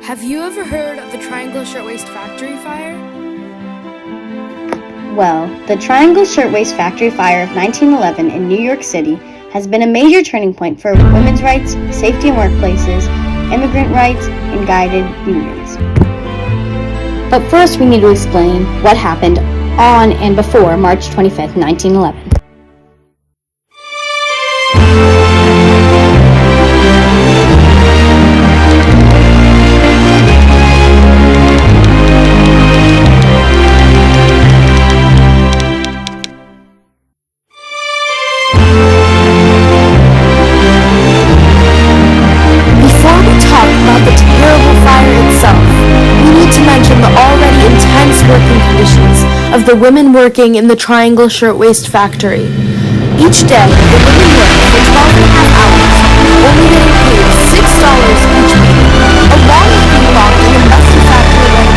Have you ever heard of the Triangle Shirtwaist factory fire? Well, the Triangle Shirtwaist factory fire of 1911 in New York City has been a major turning point for women's rights, safety in workplaces, immigrant rights, and guided unions. But first we need to explain what happened on and before March 25th, 1911. Of the women working in the Triangle Shirtwaist factory. Each day, the women worked for 12 and a half hours, only getting paid $6 each week, along with being locked in a messy factory right.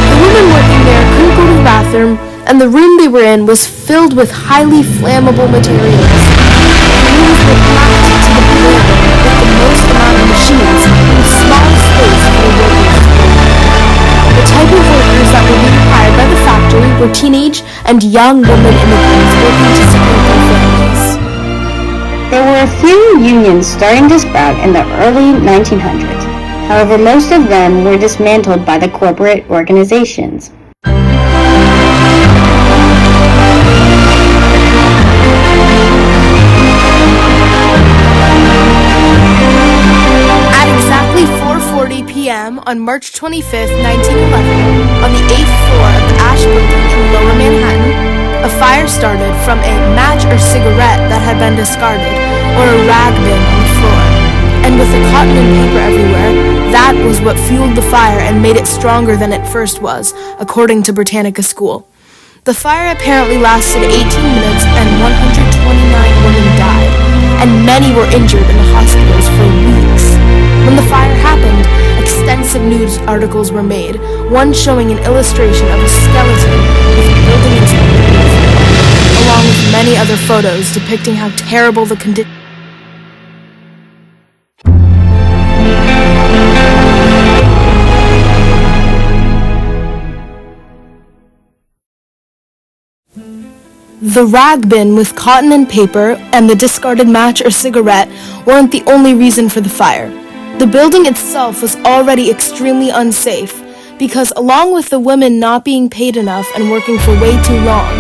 The women working there couldn't go to the bathroom, and the room they were in was filled with highly flammable materials. The rooms were packed to the brim with the most amount of machines, with small space for the workers to work. The type of workers that were being hired by the factory were teenage and young women immigrants working to support their families. There were a few unions starting to sprout in the early 1900s. However, most of them were dismantled by the corporate organizations. At exactly 4:40 p.m. on March 25th, 1911, on the 8th floor of the Ash Building in Lower Manhattan, a fire started from a match or cigarette that had been discarded, or a rag bin on the floor. And with the cotton and paper everywhere, that was what fueled the fire and made it stronger than it first was, according to Britannica School. The fire apparently lasted 18 minutes and 129 women died, and many were injured in the hospitals for weeks. When the fire happened, extensive news articles were made, one showing an illustration of a skeleton with a building inspector, along with many other photos depicting how terrible the condition. The rag bin with cotton and paper and the discarded match or cigarette weren't the only reason for the fire. The building itself was already extremely unsafe because, along with the women not being paid enough and working for way too long,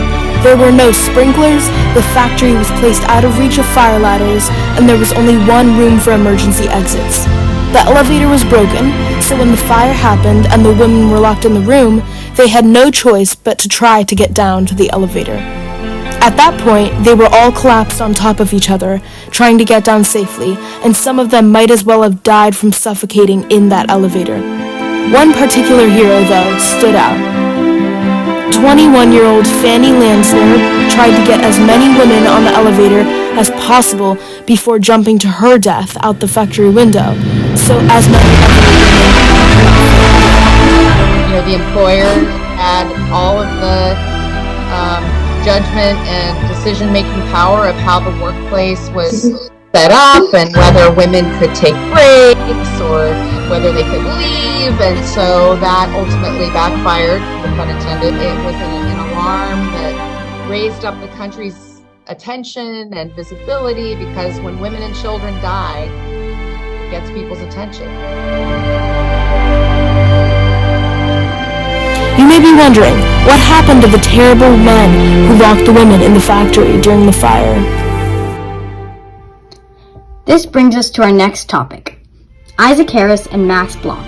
there were no sprinklers, the factory was placed out of reach of fire ladders, and there was only one room for emergency exits. The elevator was broken, so when the fire happened and the women were locked in the room, they had no choice but to try to get down to the elevator. At that point, they were all collapsed on top of each other, trying to get down safely, and some of them might as well have died from suffocating in that elevator. One particular hero, though, stood out. 21-year-old Fanny Lansner tried to get as many women on the elevator as possible before jumping to her death out the factory window, so as many other women. The employers had all of the judgment and decision-making power of how the workplace was set up and whether women could take breaks or whether they could leave, and so that ultimately backfired, no pun intended. It was an alarm that raised up the country's attention and visibility because when women and children die, it gets people's attention. You may be wondering, what happened to the terrible men who locked the women in the factory during the fire? This brings us to our next topic, Isaac Harris and Max Blanc.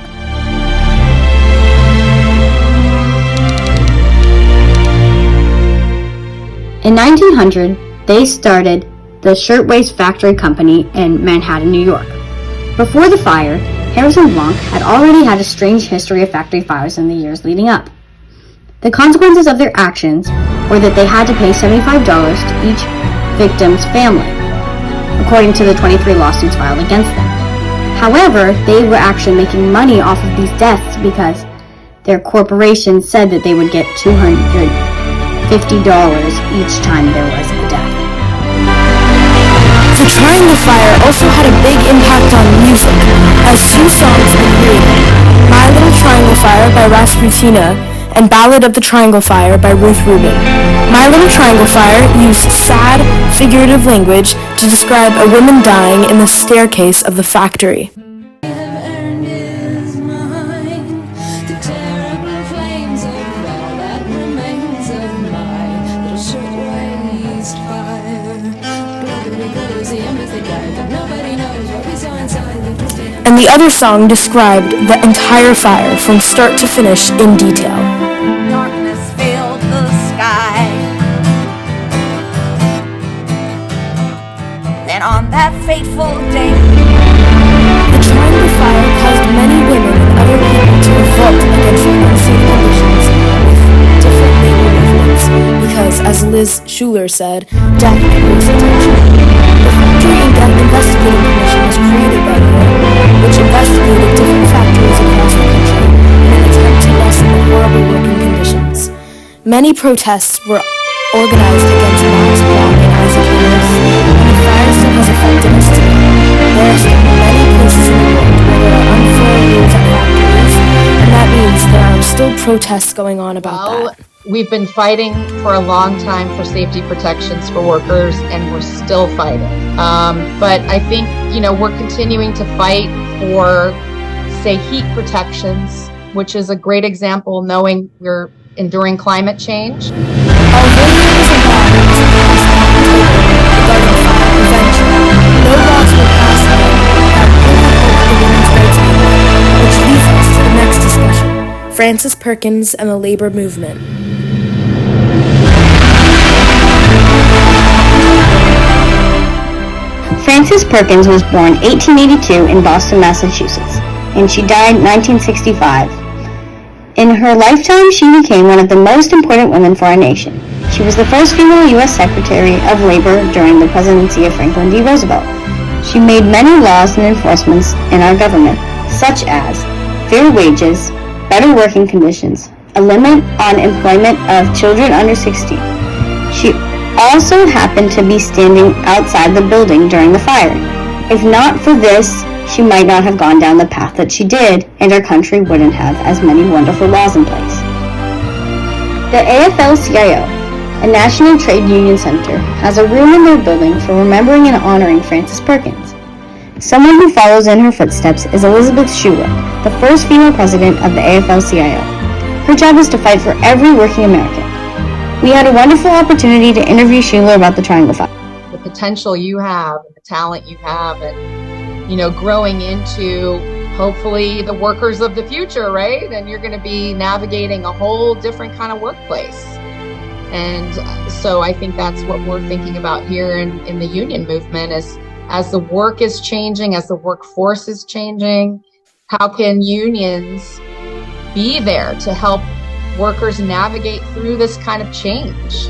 In 1900, they started the Shirtwaist Factory Company in Manhattan, New York. Before the fire, Harris and Blanc had already had a strange history of factory fires in the years leading up. The consequences of their actions were that they had to pay $75 to each victim's family, according to the 23 lawsuits filed against them. However, they were actually making money off of these deaths because their corporation said that they would get $250 each time there was a death. The Triangle Fire also had a big impact on music, as two songs were created. Fire by Rasputina, and Ballad of the Triangle Fire by Ruth Rubin. My Little Triangle Fire used sad, figurative language to describe a woman dying in the staircase of the factory. And the other song described the entire fire from start to finish in detail. Darkness filled the sky. Then on that fateful day, The Triangle Fire caused many women and other people to revolt against the unsafe conditions with different labor movements because, as Liz Schuler said, death creates attention. The Factory Investigating Commission was created by her, which investigated different factories across the country in an attempt to lessen the horrible working conditions. Many protests were organized against Max Planck and Isaac Newton, and the fire still has affected us today. There are still many places in the world where there are unfair rules at factories, and that means there are still protests going on about that. We've been fighting for a long time for safety protections for workers, and we're still fighting. But I think, we're continuing to fight for, say, heat protections, which is a great example knowing we're enduring climate change. Although there was a law that was passed regarding the fire prevention, no laws were passed that really helped the women's rights movement, which leads us to the next discussion, Frances Perkins and the labor movement. Frances Perkins was born 1882 in Boston, Massachusetts, and she died 1965. In her lifetime, she became one of the most important women for our nation. She was the first female U.S. Secretary of Labor during the presidency of Franklin D. Roosevelt. She made many laws and enforcements in our government, such as fair wages, better working conditions, a limit on employment of children under 16. She also happened to be standing outside the building during the fire. If not for this, she might not have gone down the path that she did, and our country wouldn't have as many wonderful laws in place. The AFL-CIO, a national trade union center, has a room in their building for remembering and honoring Frances Perkins. Someone who follows in her footsteps is Elizabeth Schuler, the first female president of the AFL-CIO. Her job is to fight for every working American. We had a wonderful opportunity to interview Schuler about the Triangle Fire. The potential you have, and the talent you have, and growing into hopefully the workers of the future, right? And you're going to be navigating a whole different kind of workplace. And so I think that's what we're thinking about here in the union movement is as the work is changing, as the workforce is changing, how can unions be there to help workers navigate through this kind of change?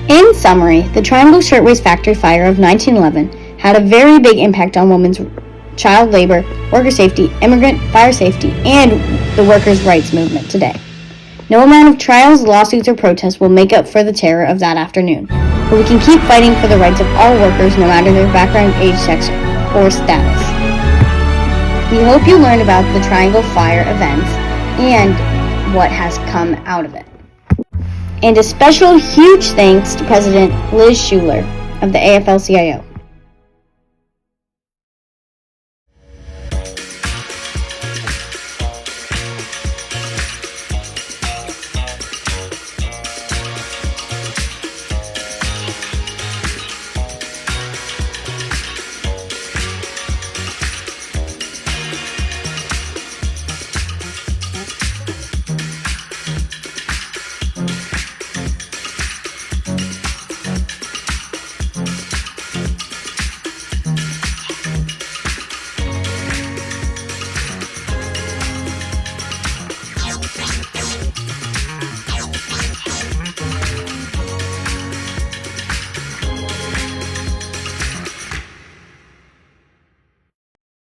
In summary, the Triangle Shirtwaist Factory fire of 1911 had a very big impact on women's child labor, worker safety, immigrant fire safety, and the workers' rights movement today. No amount of trials, lawsuits, or protests will make up for the terror of that afternoon, but we can keep fighting for the rights of all workers no matter their background, age, sex, or status. We hope you learned about the Triangle Fire events and what has come out of it. And a special huge thanks to President Liz Schuler of the AFL-CIO.